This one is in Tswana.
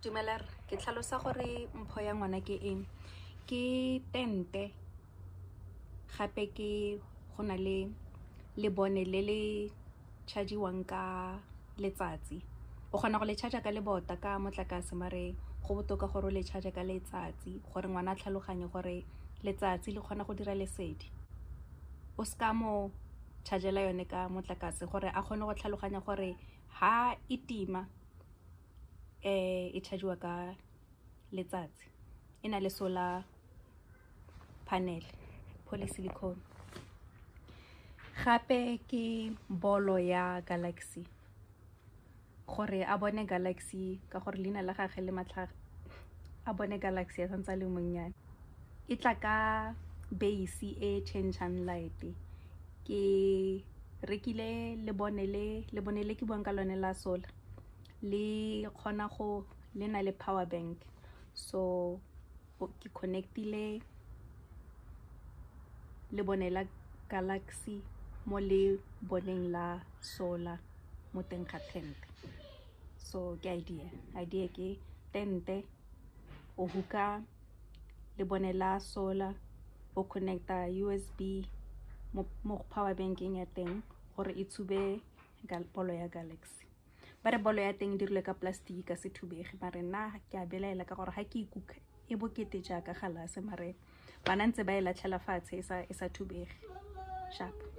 Dumelar, ke tlhalosa gore mpho ya ngwana ke eng. Ke tente gape ke go na le lebone le le chargiwang ka letsatsi. O kgona go le charge ka lebota ka motlakase mare go botoka gore o le charge ka letsatsi gore ngwana a tlhaloganye gore letsatsi le kgona go dira lesedi. O ska mo chargela yone ka motlakase gore a kgone go tlhaloganya gore ha e tima e chargiwa ka letsatsi. E na le solar panel, polysilicon. Gape ke bolo ya Galaxy gore a bone Galaxy ka gore leina la gagwe le matlhage a bone Galaxy a santse le monnyane. E tla ka base e changeang light. Ke rekile lebone le ke buang ka lone la solar le kgona go le na le power bank, so ke connectile lebone la Galaxy mo le boneng la solar mo teng ga tente. So ke idea ke tente o hook-a lebone la solar o connecta USB mo power bankeng ya teng gore e tshube bolo ya Galaxy. Bare bolo ya teng dirilwe ka plastic ka sethubege mare nna ke a belaela ka gore ha ke ikuka e bokete jaaka galase mare bana ntse ba e latlhela fatshe e sa thubege sharp.